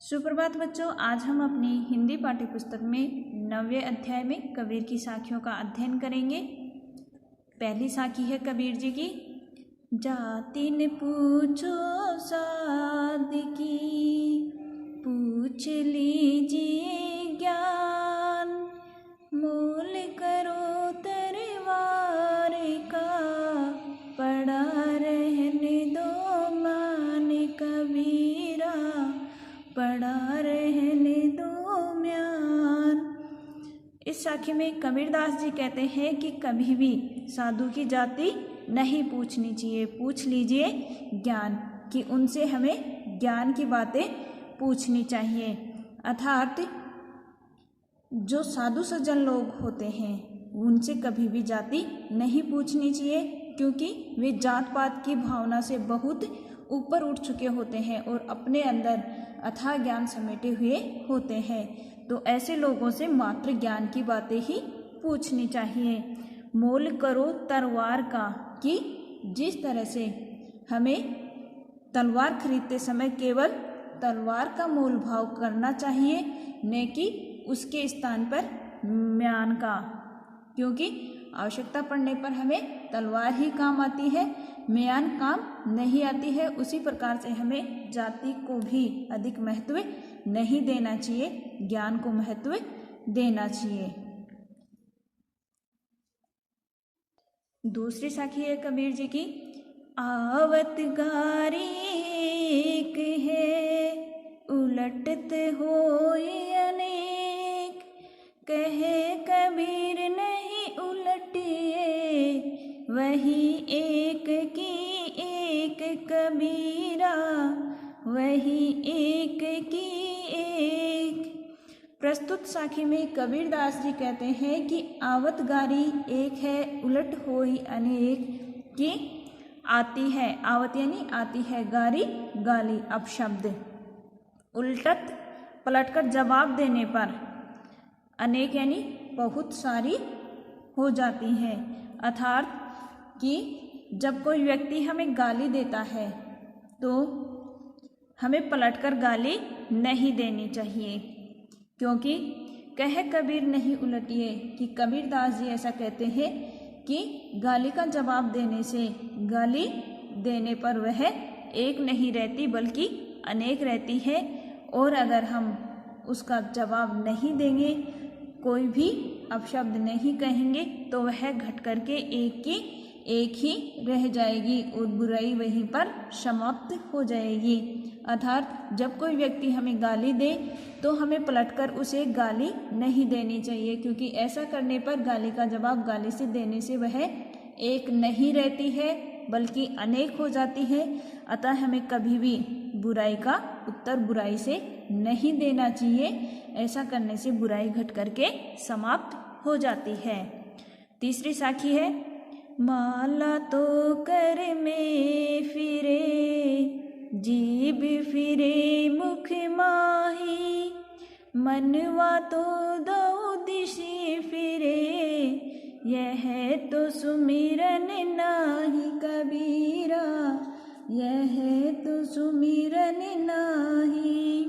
सुप्रभात बच्चों, आज हम अपनी हिंदी पाठ्यपुस्तक में 9वें अध्याय में कबीर की साखियों का अध्ययन करेंगे। पहली साखी है कबीर जी की। जाति न पूछो साध की, पूछ लीजिए ज्ञान, मोल करो तरवार का, पड़ा रहने दो मान कबीरा, पड़ा रहने दो म्यान। इस साखी में कबीरदास जी कहते हैं कि कभी भी साधु की जाति नहीं पूछनी चाहिए। पूछ लीजिए ज्ञान, कि उनसे हमें ज्ञान की बातें पूछनी चाहिए। अर्थात जो साधु सज्जन लोग होते हैं उनसे कभी भी जाति नहीं पूछनी चाहिए, क्योंकि वे जात पात की भावना से बहुत ऊपर उठ चुके होते हैं और अपने अंदर अथाह ज्ञान समेटे हुए होते हैं। तो ऐसे लोगों से मात्र ज्ञान की बातें ही पूछनी चाहिए। मोल करो तलवार का, कि जिस तरह से हमें तलवार खरीदते समय केवल तलवार का मोल भाव करना चाहिए, न कि उसके स्थान पर म्यान का, क्योंकि आवश्यकता पड़ने पर हमें तलवार ही काम आती है, म्यान काम नहीं आती है। उसी प्रकार से हमें जाति को भी अधिक महत्व नहीं देना चाहिए, ज्ञान को महत्व देना चाहिए। दूसरी साखी है कबीर जी की। आवत गारी एक है, उलटत होय अनेक, कहे कबीर नहीं उलटिए, वही एक की एक कबीरा, वही एक की एक। प्रस्तुत साखी में कबीरदास जी कहते हैं कि आवत गारी एक है, उलट होई अनेक, की आती है, आवत यानी आती है, गारी गाली अपशब्द, उल्टत पलटकर जवाब देने पर, अनेक यानी बहुत सारी हो जाती हैं। अर्थात कि जब कोई व्यक्ति हमें गाली देता है तो हमें पलटकर गाली नहीं देनी चाहिए, क्योंकि कहे कबीर नहीं उलटिए, कि कबीरदास जी ऐसा कहते हैं कि गाली का जवाब देने से, गाली देने पर वह एक नहीं रहती बल्कि अनेक रहती है। और अगर हम उसका जवाब नहीं देंगे, कोई भी अपशब्द नहीं कहेंगे, तो वह घट करके एक की एक ही रह जाएगी और बुराई वहीं पर समाप्त हो जाएगी। अर्थात जब कोई व्यक्ति हमें गाली दे तो हमें पलटकर उसे गाली नहीं देनी चाहिए, क्योंकि ऐसा करने पर गाली का जवाब गाली से देने से वह एक नहीं रहती है बल्कि अनेक हो जाती है। अतः हमें कभी भी बुराई का उत्तर बुराई से नहीं देना चाहिए। ऐसा करने से बुराई घट करके समाप्त हो जाती है। तीसरी साखी है। माला तो कर में फिरे, जीभ फिरे मुख माही, मनवा तो दो दिशे फिरे, यह तो सुमिरन नाही कबीरा, यह तो सुमिरन नाही।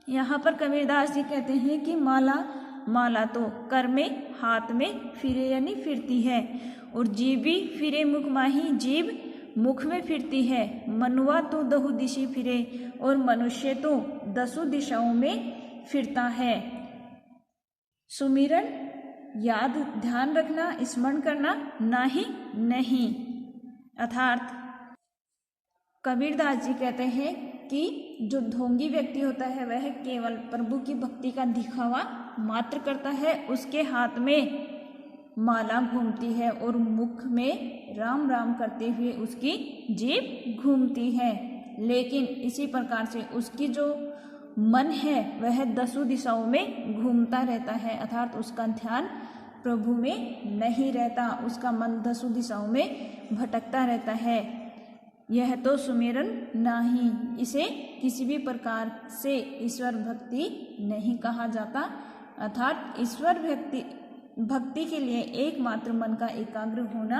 यहाँ पर कबीरदास जी कहते हैं कि माला तो कर में, हाथ में, फिरे यानी फिरती है, और जीभी फिरे मुख माही, जीभ मुख में फिरती है, मनुआ तो दहु दिशि फिरे, और मनुष्य तो 10 दिशाओं में फिरता है। सुमिरन याद ध्यान रखना, स्मरण करना, नाही नहीं। अर्थात कबीरदास जी कहते हैं कि जो ढोंगी व्यक्ति होता है वह केवल प्रभु की भक्ति का दिखावा मात्र करता है, उसके हाथ में माला घूमती है और मुख में राम राम करते हुए उसकी जीभ घूमती है, लेकिन इसी प्रकार से उसकी जो मन है वह 10 दिशाओं में घूमता रहता है। अर्थात उसका ध्यान प्रभु में नहीं रहता, उसका मन 10 दिशाओं में भटकता रहता है। यह तो सुमिरन नाही, इसे किसी भी प्रकार से ईश्वर भक्ति नहीं कहा जाता। अर्थात ईश्वर भक्ति के लिए एकमात्र मन का एकाग्र होना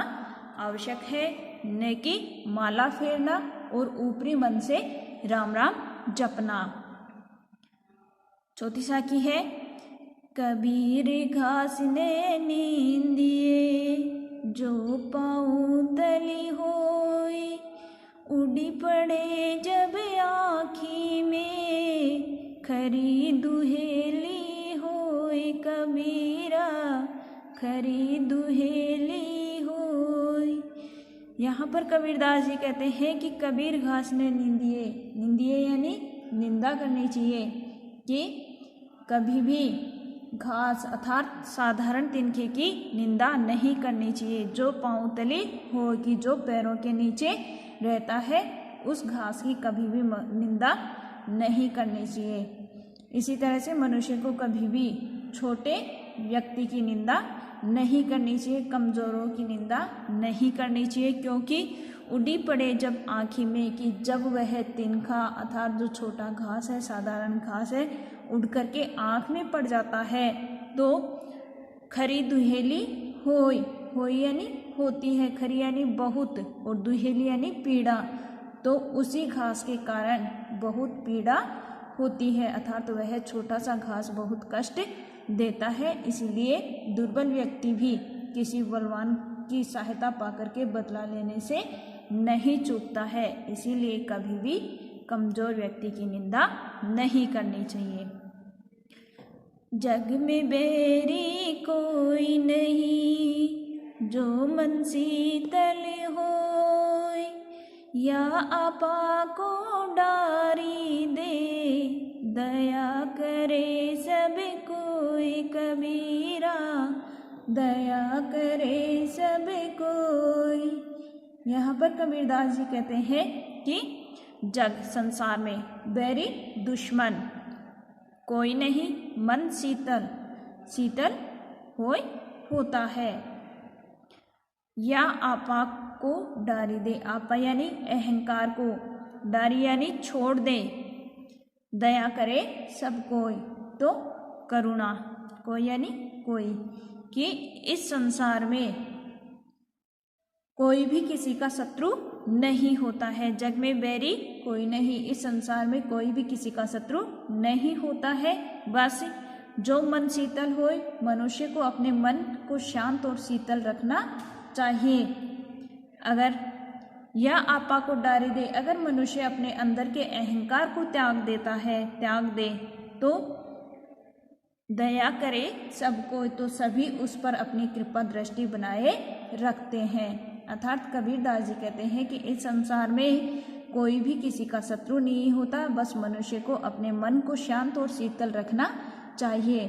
आवश्यक है, न कि माला फेरना और ऊपरी मन से राम राम जपना। चौथी साखी है, कबीर घास ने नींदिए जो पाँव तली होई, उड़ी पड़े जब आँखी में खरी दुहेली होई, कबीरा खरी दुहेली होई। यहाँ पर कबीरदास जी कहते हैं कि कबीर घास ने नींदिए, नींदिए यानी निंदा करनी चाहिए कि कभी भी घास अर्थात साधारण तिनके की निंदा नहीं करनी चाहिए। जो पाँव तली हो कि जो पैरों के नीचे रहता है उस घास की कभी भी निंदा नहीं करनी चाहिए। इसी तरह से मनुष्य को कभी भी छोटे व्यक्ति की निंदा नहीं करनी चाहिए, कमज़ोरों की निंदा नहीं करनी चाहिए, क्योंकि उड़ी पड़े जब आँखी में कि जब वह तिनका अर्थात जो छोटा घास है, साधारण घास है, उड़ करके आँख में पड़ जाता है तो खरी दुहेली होई, होई यानी होती है, खरी यानी बहुत और दुहेली यानी पीड़ा, तो उसी घास के कारण बहुत पीड़ा होती है अर्थात वह छोटा सा घास बहुत कष्ट देता है। इसीलिए दुर्बल व्यक्ति भी किसी बलवान की सहायता पाकर के बदला लेने से नहीं चूकता है। इसीलिए कभी भी कमज़ोर व्यक्ति की निंदा नहीं करनी चाहिए। जग में बैरी कोई नहीं जो मन शीतल होय, या आपा को डारी दे दया करे सब कोई, कबीरा दया करे सब कोई। यहाँ पर कबीरदास जी कहते हैं कि जग संसार में बैरी दुश्मन कोई नहीं, मन शीतल शीतल होता है, या आपा को डारी दे, आपा यानी अहंकार को, डारी यानी छोड़ दे, दया करे सब कोई, तो करुणा कोई यानी कोई, कि इस संसार में कोई भी किसी का शत्रु नहीं होता है। जग में बैरी कोई नहीं, इस संसार में कोई भी किसी का शत्रु नहीं होता है। बस जो मन शीतल होए, मनुष्य को अपने मन को शांत और शीतल रखना चाहिए। अगर या आपा को डारी दे, अगर मनुष्य अपने अंदर के अहंकार को त्याग देता है, त्याग दे, तो दया करे सबको, तो सभी उस पर अपनी कृपा दृष्टि बनाए रखते हैं। अर्थात कबीरदास जी कहते हैं कि इस संसार में कोई भी किसी का शत्रु नहीं होता, बस मनुष्य को अपने मन को शांत और शीतल रखना चाहिए।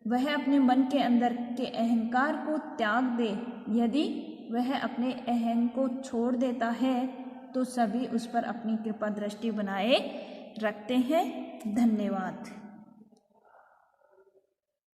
वह अपने मन के अंदर के अहंकार को त्याग दे, यदि वह अपने अहं को छोड़ देता है तो सभी उस पर अपनी कृपा दृष्टि बनाए रखते हैं। धन्यवाद।